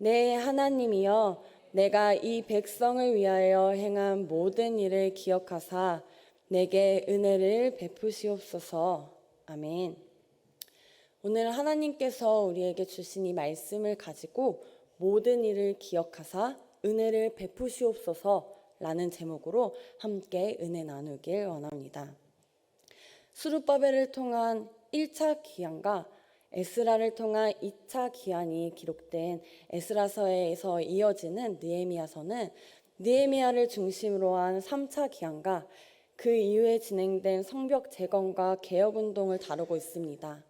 내 하나님이여, 내가 이 백성을 위하여 행한 모든 일을 기억하사 내게 은혜를 베푸시옵소서. 아멘. 오늘 하나님께서 우리에게 주신 이 말씀을 가지고 모든 일을 기억하사 은혜를 베푸시옵소서 라는 제목으로 함께 은혜 나누길 원합니다. 스룹바벨을 통한 1차 기한과 에스라를 통한 2차 기한이 기록된 에스라서에서 이어지는 느헤미야서는 느헤미야를 중심으로 한 3차 기한과 그 이후에 진행된 성벽 재건과 개혁운동을 다루고 있습니다.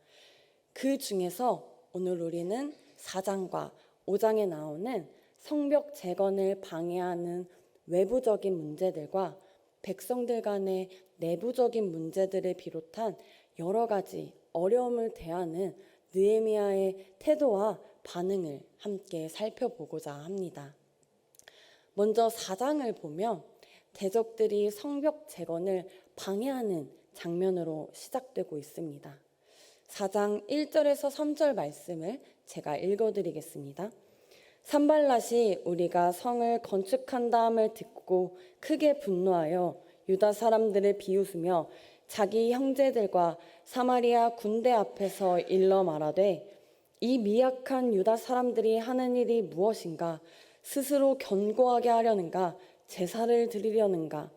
그 중에서 오늘 우리는 4장과 5장에 나오는 성벽 재건을 방해하는 외부적인 문제들과 백성들 간의 내부적인 문제들을 비롯한 여러 가지 어려움을 대하는 느헤미야의 태도와 반응을 함께 살펴보고자 합니다. 먼저 4장을 보면 대적들이 성벽 재건을 방해하는 장면으로 시작되고 있습니다. 4장 1절에서 3절 말씀을 제가 읽어드리겠습니다. 산발랏이 우리가 성을 건축한다함을 듣고 크게 분노하여 유다 사람들을 비웃으며 자기 형제들과 사마리아 군대 앞에서 일러 말하되 이 미약한 유다 사람들이 하는 일이 무엇인가? 스스로 견고하게 하려는가? 제사를 드리려는가?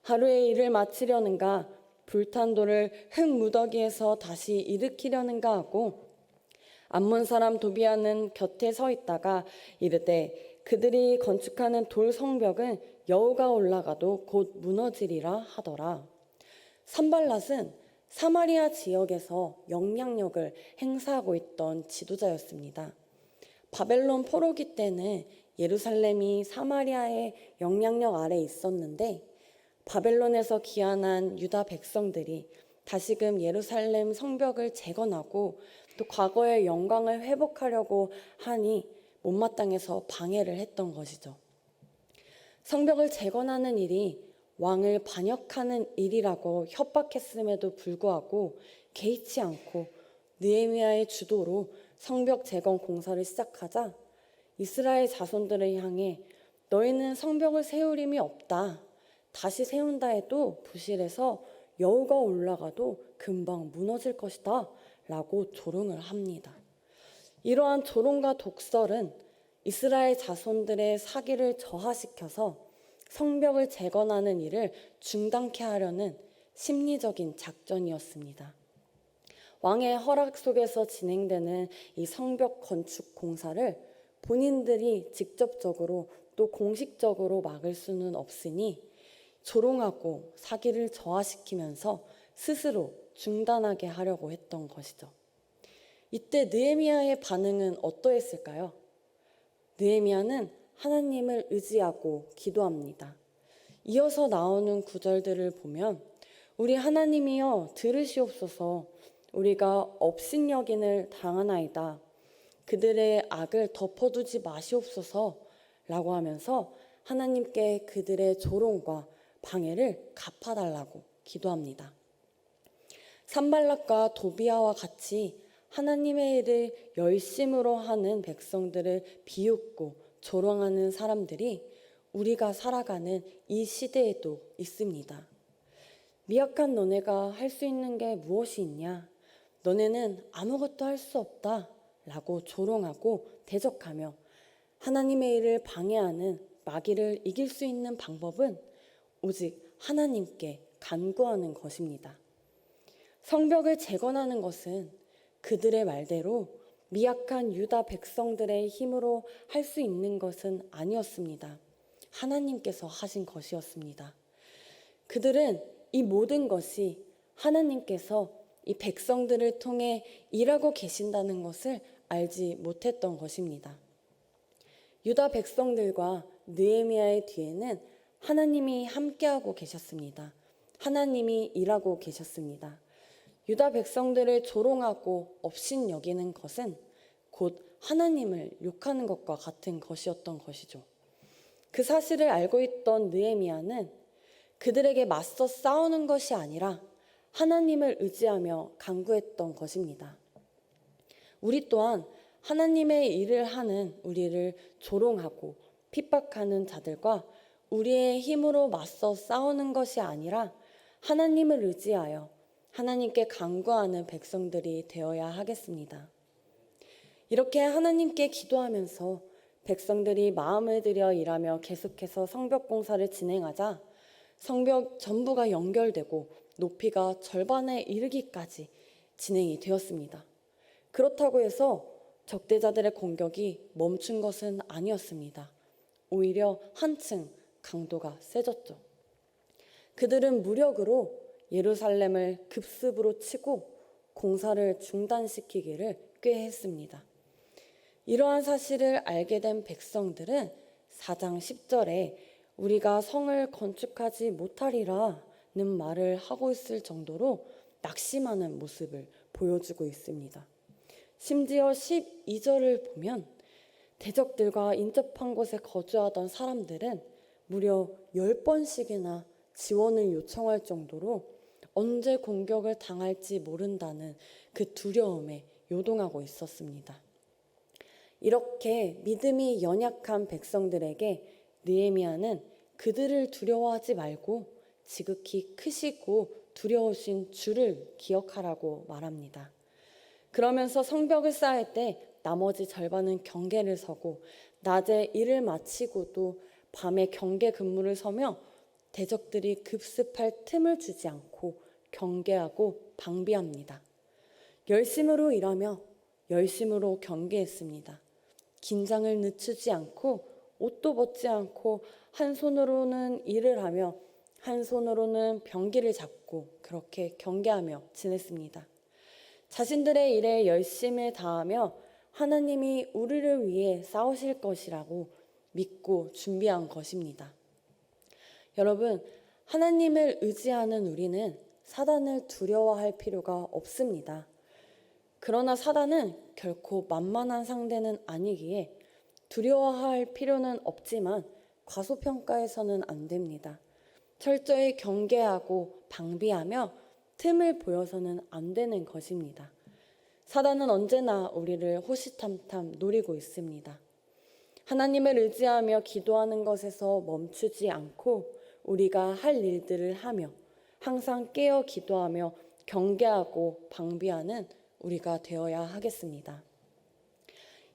하루의 일을 마치려는가? 불탄 돌을 흙 무더기에서 다시 일으키려는가 하고 암몬 사람 도비아는 곁에 서 있다가 이르되 그들이 건축하는 돌 성벽은 여우가 올라가도 곧 무너지리라 하더라. 산발랏은 사마리아 지역에서 영향력을 행사하고 있던 지도자였습니다. 바벨론 포로기 때는 예루살렘이 사마리아의 영향력 아래에 있었는데 바벨론에서 귀환한 유다 백성들이 다시금 예루살렘 성벽을 재건하고 또 과거의 영광을 회복하려고 하니 못마땅해서 방해를 했던 것이죠. 성벽을 재건하는 일이 왕을 반역하는 일이라고 협박했음에도 불구하고 개의치 않고 느헤미야의 주도로 성벽 재건 공사를 시작하자 이스라엘 자손들을 향해 너희는 성벽을 세울 힘이 없다. 다시 세운다 해도 부실해서 여우가 올라가도 금방 무너질 것이다 라고 조롱을 합니다. 이러한 조롱과 독설은 이스라엘 자손들의 사기를 저하시켜서 성벽을 재건하는 일을 중단케 하려는 심리적인 작전이었습니다. 왕의 허락 속에서 진행되는 이 성벽 건축 공사를 본인들이 직접적으로 또 공식적으로 막을 수는 없으니 조롱하고 사기를 저하시키면서 스스로 중단하게 하려고 했던 것이죠. 이때 느헤미야의 반응은 어떠했을까요? 느헤미야는 하나님을 의지하고 기도합니다. 이어서 나오는 구절들을 보면 우리 하나님이여 들으시옵소서. 우리가 업신여긴을 당하나이다. 그들의 악을 덮어두지 마시옵소서 라고 하면서 하나님께 그들의 조롱과 방해를 갚아달라고 기도합니다. 산발랏과 도비아와 같이 하나님의 일을 열심으로 하는 백성들을 비웃고 조롱하는 사람들이 우리가 살아가는 이 시대에도 있습니다. 미약한 너네가 할 수 있는 게 무엇이 있냐? 너네는 아무것도 할 수 없다 라고 조롱하고 대적하며 하나님의 일을 방해하는 마귀를 이길 수 있는 방법은 오직 하나님께 간구하는 것입니다. 성벽을 재건하는 것은 그들의 말대로 미약한 유다 백성들의 힘으로 할 수 있는 것은 아니었습니다. 하나님께서 하신 것이었습니다. 그들은 이 모든 것이 하나님께서 이 백성들을 통해 일하고 계신다는 것을 알지 못했던 것입니다. 유다 백성들과 느헤미야의 뒤에는 하나님이 함께하고 계셨습니다. 하나님이 일하고 계셨습니다. 유다 백성들을 조롱하고 업신여기는 것은 곧 하나님을 욕하는 것과 같은 것이었던 것이죠. 그 사실을 알고 있던 느헤미야는 그들에게 맞서 싸우는 것이 아니라 하나님을 의지하며 간구했던 것입니다. 우리 또한 하나님의 일을 하는 우리를 조롱하고 핍박하는 자들과 우리의 힘으로 맞서 싸우는 것이 아니라 하나님을 의지하여 하나님께 간구하는 백성들이 되어야 하겠습니다. 이렇게 하나님께 기도하면서 백성들이 마음을 들여 일하며 계속해서 성벽 공사를 진행하자 성벽 전부가 연결되고 높이가 절반에 이르기까지 진행이 되었습니다. 그렇다고 해서 적대자들의 공격이 멈춘 것은 아니었습니다. 오히려 한층 강도가 세졌죠. 그들은 무력으로 예루살렘을 급습으로 치고 공사를 중단시키기를 꾀했습니다. 이러한 사실을 알게 된 백성들은 4장 10절에 우리가 성을 건축하지 못하리라는 말을 하고 있을 정도로 낙심하는 모습을 보여주고 있습니다. 심지어 12절을 보면 대적들과 인접한 곳에 거주하던 사람들은 무려 10번씩이나 지원을 요청할 정도로 언제 공격을 당할지 모른다는 그 두려움에 요동하고 있었습니다. 이렇게 믿음이 연약한 백성들에게 느헤미야는 그들을 두려워하지 말고 지극히 크시고 두려우신 주를 기억하라고 말합니다. 그러면서 성벽을 쌓을 때 나머지 절반은 경계를 서고 낮에 일을 마치고도 밤에 경계 근무를 서며 대적들이 급습할 틈을 주지 않고 경계하고 방비합니다. 열심으로 일하며 열심으로 경계했습니다. 긴장을 늦추지 않고 옷도 벗지 않고 한 손으로는 일을 하며 한 손으로는 병기를 잡고 그렇게 경계하며 지냈습니다. 자신들의 일에 열심을 다하며 하나님이 우리를 위해 싸우실 것이라고 믿고 준비한 것입니다. 여러분, 하나님을 의지하는 우리는 사단을 두려워할 필요가 없습니다. 그러나 사단은 결코 만만한 상대는 아니기에 두려워할 필요는 없지만 과소평가해서는 안 됩니다. 철저히 경계하고 방비하며 틈을 보여서는 안 되는 것입니다. 사단은 언제나 우리를 호시탐탐 노리고 있습니다. 하나님을 의지하며 기도하는 것에서 멈추지 않고 우리가 할 일들을 하며 항상 깨어 기도하며 경계하고 방비하는 우리가 되어야 하겠습니다.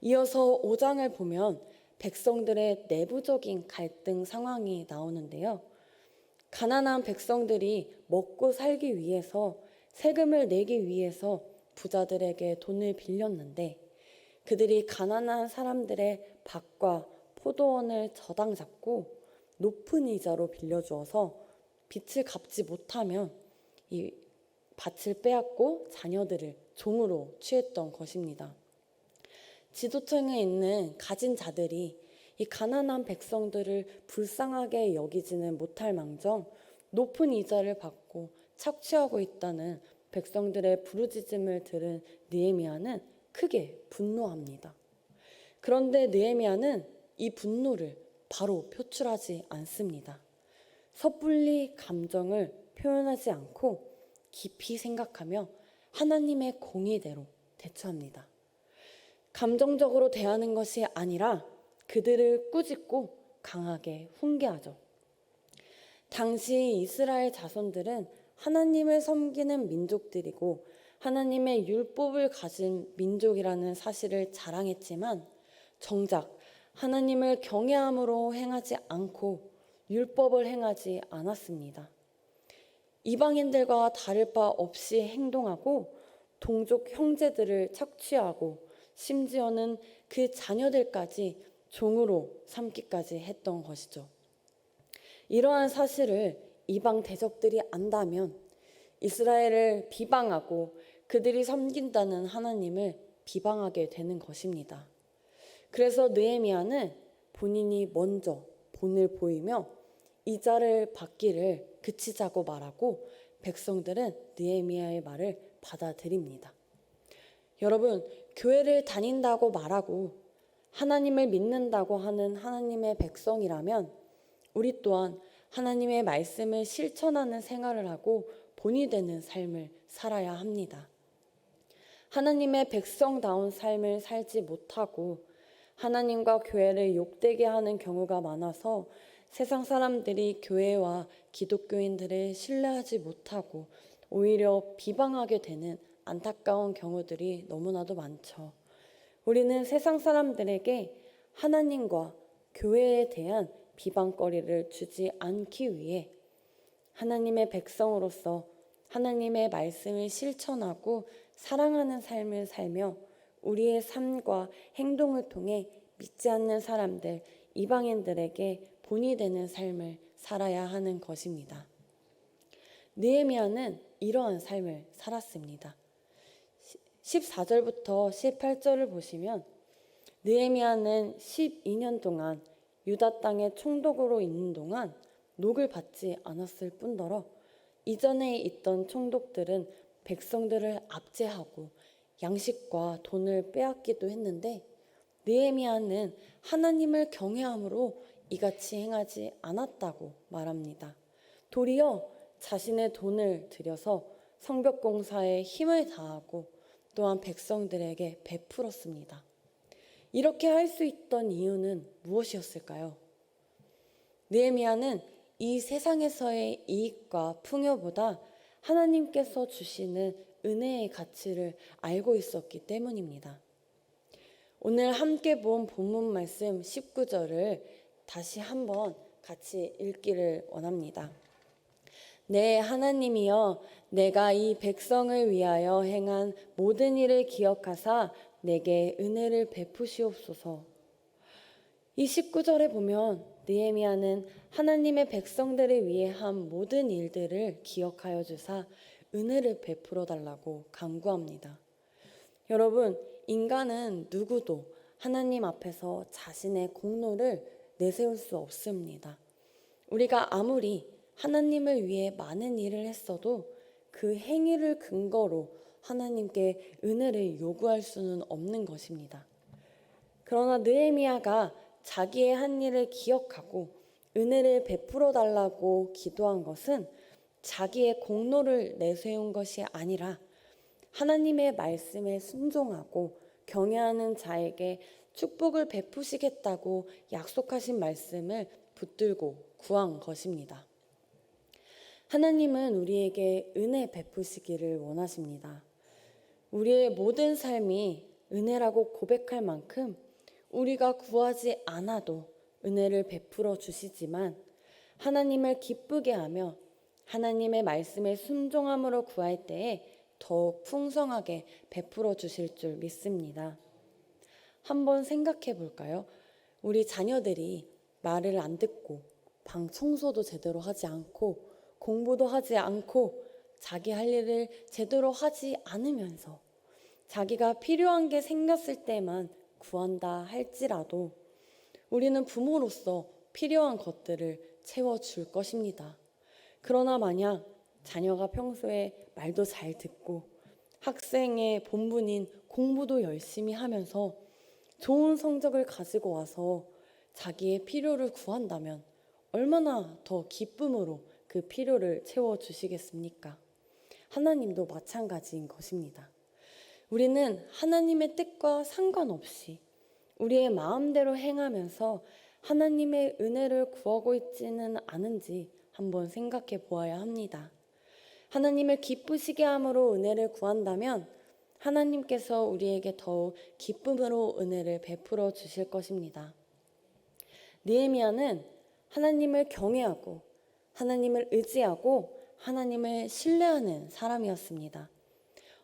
이어서 5장을 보면 백성들의 내부적인 갈등 상황이 나오는데요. 가난한 백성들이 먹고 살기 위해서 세금을 내기 위해서 부자들에게 돈을 빌렸는데 그들이 가난한 사람들의 밭과 포도원을 저당 잡고 높은 이자로 빌려주어서 빚을 갚지 못하면 이 밭을 빼앗고 자녀들을 종으로 취했던 것입니다. 지도층에 있는 가진 자들이 이 가난한 백성들을 불쌍하게 여기지는 못할 망정 높은 이자를 받고 착취하고 있다는 백성들의 부르짖음을 들은 느헤미야는 크게 분노합니다. 그런데 느헤미야는 이 분노를 바로 표출하지 않습니다. 섣불리 감정을 표현하지 않고 깊이 생각하며 하나님의 공의대로 대처합니다. 감정적으로 대하는 것이 아니라 그들을 꾸짖고 강하게 훈계하죠. 당시 이스라엘 자손들은 하나님을 섬기는 민족들이고 하나님의 율법을 가진 민족이라는 사실을 자랑했지만 정작 하나님을 경외함으로 행하지 않고 율법을 행하지 않았습니다. 이방인들과 다를 바 없이 행동하고 동족 형제들을 착취하고 심지어는 그 자녀들까지 종으로 삼기까지 했던 것이죠. 이러한 사실을 이방 대적들이 안다면 이스라엘을 비방하고 그들이 섬긴다는 하나님을 비방하게 되는 것입니다. 그래서 느헤미야는 본인이 먼저 본을 보이며 이자를 받기를 그치자고 말하고 백성들은 느헤미야의 말을 받아들입니다. 여러분, 교회를 다닌다고 말하고 하나님을 믿는다고 하는 하나님의 백성이라면 우리 또한 하나님의 말씀을 실천하는 생활을 하고 본이 되는 삶을 살아야 합니다. 하나님의 백성다운 삶을 살지 못하고 하나님과 교회를 욕되게 하는 경우가 많아서 세상 사람들이 교회와 기독교인들을 신뢰하지 못하고 오히려 비방하게 되는 안타까운 경우들이 너무나도 많죠. 우리는 세상 사람들에게 하나님과 교회에 대한 비방거리를 주지 않기 위해 하나님의 백성으로서 하나님의 말씀을 실천하고 사랑하는 삶을 살며 우리의 삶과 행동을 통해 믿지 않는 사람들, 이방인들에게 본이 되는 삶을 살아야 하는 것입니다. 느헤미야는 이러한 삶을 살았습니다. 14절부터 18절을 보시면 느헤미야는 12년 동안 유다 땅의 총독으로 있는 동안 녹을 받지 않았을 뿐더러 이전에 있던 총독들은 백성들을 압제하고 양식과 돈을 빼앗기도 했는데 느헤미야는 하나님을 경외함으로 이같이 행하지 않았다고 말합니다. 도리어 자신의 돈을 들여서 성벽 공사에 힘을 다하고 또한 백성들에게 베풀었습니다. 이렇게 할 수 있던 이유는 무엇이었을까요? 느헤미야는 이 세상에서의 이익과 풍요보다 하나님께서 주시는 은혜의 가치를 알고 있었기 때문입니다. 오늘 함께 본 본문 말씀 19절을 다시 한번 같이 읽기를 원합니다. 내 하나님이여, 내가 이 백성을 위하여 행한 모든 일을 기억하사 내게 은혜를 베푸시옵소서. 이 19절에 보면 느헤미야는 하나님의 백성들을 위해 한 모든 일들을 기억하여 주사 은혜를 베풀어 달라고 간구합니다. 여러분, 인간은 누구도 하나님 앞에서 자신의 공로를 내세울 수 없습니다. 우리가 아무리 하나님을 위해 많은 일을 했어도 그 행위를 근거로 하나님께 은혜를 요구할 수는 없는 것입니다. 그러나 느헤미야가 자기의 한 일을 기억하고 은혜를 베풀어 달라고 기도한 것은 자기의 공로를 내세운 것이 아니라 하나님의 말씀에 순종하고 경외하는 자에게 축복을 베푸시겠다고 약속하신 말씀을 붙들고 구한 것입니다. 하나님은 우리에게 은혜 베푸시기를 원하십니다. 우리의 모든 삶이 은혜라고 고백할 만큼 우리가 구하지 않아도 은혜를 베풀어 주시지만 하나님을 기쁘게 하며 하나님의 말씀에 순종함으로 구할 때에 더욱 풍성하게 베풀어 주실 줄 믿습니다. 한번 생각해 볼까요? 우리 자녀들이 말을 안 듣고 방 청소도 제대로 하지 않고 공부도 하지 않고 자기 할 일을 제대로 하지 않으면서 자기가 필요한 게 생겼을 때만 구한다 할지라도 우리는 부모로서 필요한 것들을 채워줄 것입니다. 그러나 만약 자녀가 평소에 말도 잘 듣고 학생의 본분인 공부도 열심히 하면서 좋은 성적을 가지고 와서 자기의 필요를 구한다면 얼마나 더 기쁨으로 그 필요를 채워주시겠습니까? 하나님도 마찬가지인 것입니다. 우리는 하나님의 뜻과 상관없이 우리의 마음대로 행하면서 하나님의 은혜를 구하고 있지는 않은지 한번 생각해 보아야 합니다. 하나님을 기쁘시게 함으로 은혜를 구한다면 하나님께서 우리에게 더욱 기쁨으로 은혜를 베풀어 주실 것입니다. 느헤미야는 하나님을 경외하고 하나님을 의지하고 하나님을 신뢰하는 사람이었습니다.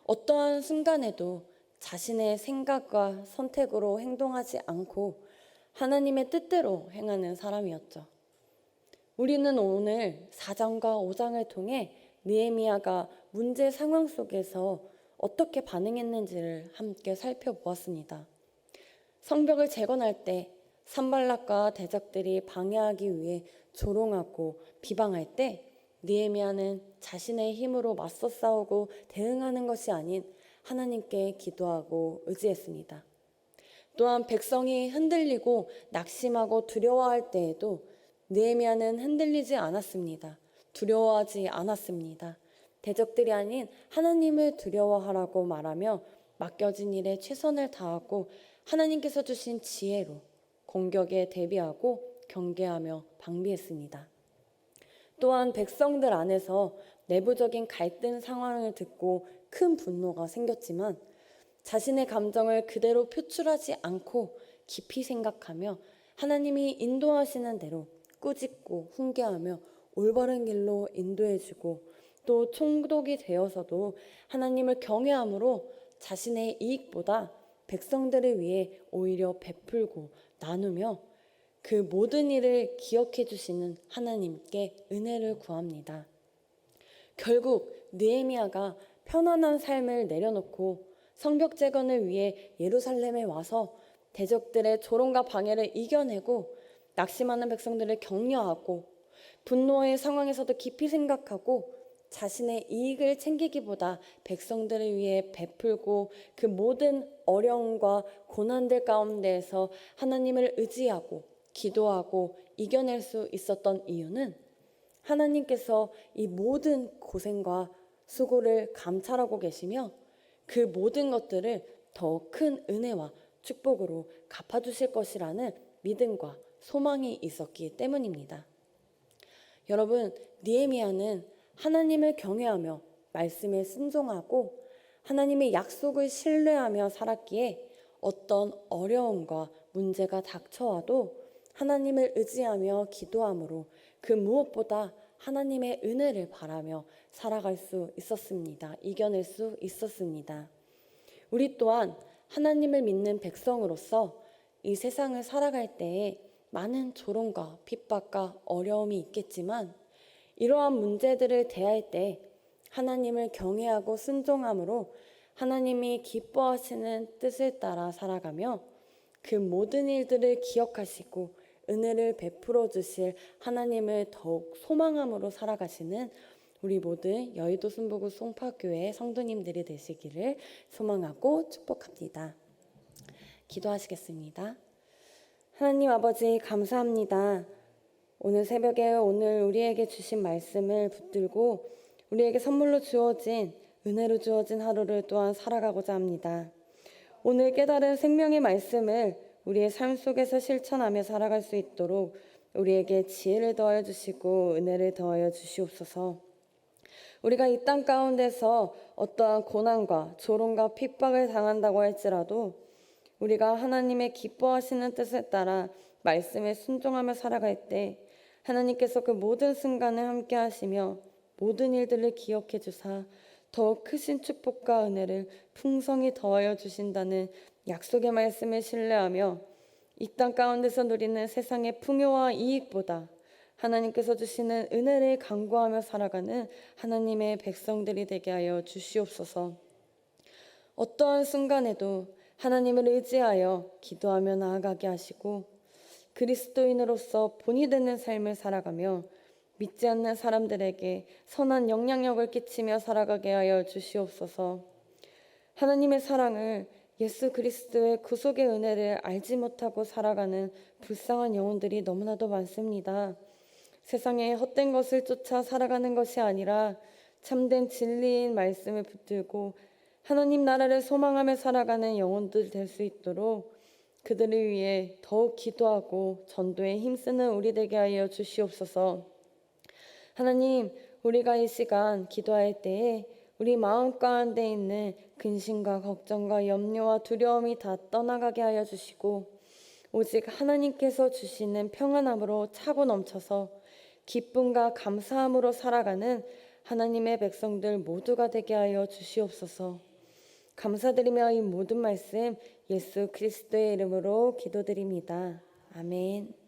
어떠한 순간에도 자신의 생각과 선택으로 행동하지 않고 하나님의 뜻대로 행하는 사람이었죠. 우리는 오늘 4장과 5장을 통해 느헤미야가 문제 상황 속에서 어떻게 반응했는지를 함께 살펴보았습니다. 성벽을 재건할 때 산발락과 대적들이 방해하기 위해 조롱하고 비방할 때 느헤미야는 자신의 힘으로 맞서 싸우고 대응하는 것이 아닌 하나님께 기도하고 의지했습니다. 또한 백성이 흔들리고 낙심하고 두려워할 때에도 느헤미야는 흔들리지 않았습니다. 두려워하지 않았습니다. 대적들이 아닌 하나님을 두려워하라고 말하며 맡겨진 일에 최선을 다하고 하나님께서 주신 지혜로 공격에 대비하고 경계하며 방비했습니다. 또한 백성들 안에서 내부적인 갈등 상황을 듣고 큰 분노가 생겼지만 자신의 감정을 그대로 표출하지 않고 깊이 생각하며 하나님이 인도하시는 대로 꾸짖고 훈계하며 올바른 길로 인도해주고 또 총독이 되어서도 하나님을 경외함으로 자신의 이익보다 백성들을 위해 오히려 베풀고 나누며 그 모든 일을 기억해 주시는 하나님께 은혜를 구합니다. 결국 느헤미야가 편안한 삶을 내려놓고 성벽 재건을 위해 예루살렘에 와서 대적들의 조롱과 방해를 이겨내고 낙심하는 백성들을 격려하고 분노의 상황에서도 깊이 생각하고 자신의 이익을 챙기기보다 백성들을 위해 베풀고 그 모든 어려움과 고난들 가운데에서 하나님을 의지하고 기도하고 이겨낼 수 있었던 이유는 하나님께서 이 모든 고생과 수고를 감찰하고 계시며 그 모든 것들을 더 큰 은혜와 축복으로 갚아주실 것이라는 믿음과 소망이 있었기 때문입니다. 여러분, 느헤미야는 하나님을 경외하며 말씀에 순종하고 하나님의 약속을 신뢰하며 살았기에 어떤 어려움과 문제가 닥쳐와도 하나님을 의지하며 기도함으로 그 무엇보다 하나님의 은혜를 바라며 살아갈 수 있었습니다. 이겨낼 수 있었습니다. 우리 또한 하나님을 믿는 백성으로서 이 세상을 살아갈 때에 많은 조롱과 핍박과 어려움이 있겠지만 이러한 문제들을 대할 때 하나님을 경외하고 순종함으로 하나님이 기뻐하시는 뜻을 따라 살아가며 그 모든 일들을 기억하시고 은혜를 베풀어 주실 하나님을 더욱 소망함으로 살아가시는 우리 모든 여의도 순복음 송파교회 성도님들이 되시기를 소망하고 축복합니다. 기도하시겠습니다. 하나님 아버지 감사합니다. 오늘 새벽에 오늘 우리에게 주신 말씀을 붙들고 우리에게 선물로 주어진 은혜로 주어진 하루를 또한 살아가고자 합니다. 오늘 깨달은 생명의 말씀을 우리의 삶 속에서 실천하며 살아갈 수 있도록 우리에게 지혜를 더하여 주시고 은혜를 더하여 주시옵소서. 우리가 이 땅 가운데서 어떠한 고난과 조롱과 핍박을 당한다고 할지라도 우리가 하나님의 기뻐하시는 뜻에 따라 말씀에 순종하며 살아갈 때 하나님께서 그 모든 순간을 함께 하시며 모든 일들을 기억해 주사 더 크신 축복과 은혜를 풍성히 더하여 주신다는 약속의 말씀을 신뢰하며 이 땅 가운데서 누리는 세상의 풍요와 이익보다 하나님께서 주시는 은혜를 간구하며 살아가는 하나님의 백성들이 되게 하여 주시옵소서. 어떠한 순간에도 하나님을 의지하여 기도하며 나아가게 하시고 그리스도인으로서 본이 되는 삶을 살아가며 믿지 않는 사람들에게 선한 영향력을 끼치며 살아가게 하여 주시옵소서. 하나님의 사랑을 예수 그리스도의 구속의 은혜를 알지 못하고 살아가는 불쌍한 영혼들이 너무나도 많습니다. 세상에 헛된 것을 쫓아 살아가는 것이 아니라 참된 진리인 말씀을 붙들고 하나님 나라를 소망하며 살아가는 영혼들 될 수 있도록 그들을 위해 더욱 기도하고 전도에 힘쓰는 우리 되게 하여 주시옵소서. 하나님, 우리가 이 시간 기도할 때에 우리 마음 가운데 있는 근심과 걱정과 염려와 두려움이 다 떠나가게 하여 주시고 오직 하나님께서 주시는 평안함으로 차고 넘쳐서 기쁨과 감사함으로 살아가는 하나님의 백성들 모두가 되게 하여 주시옵소서. 감사드리며 이 모든 말씀 예수 그리스도의 이름으로 기도드립니다. 아멘.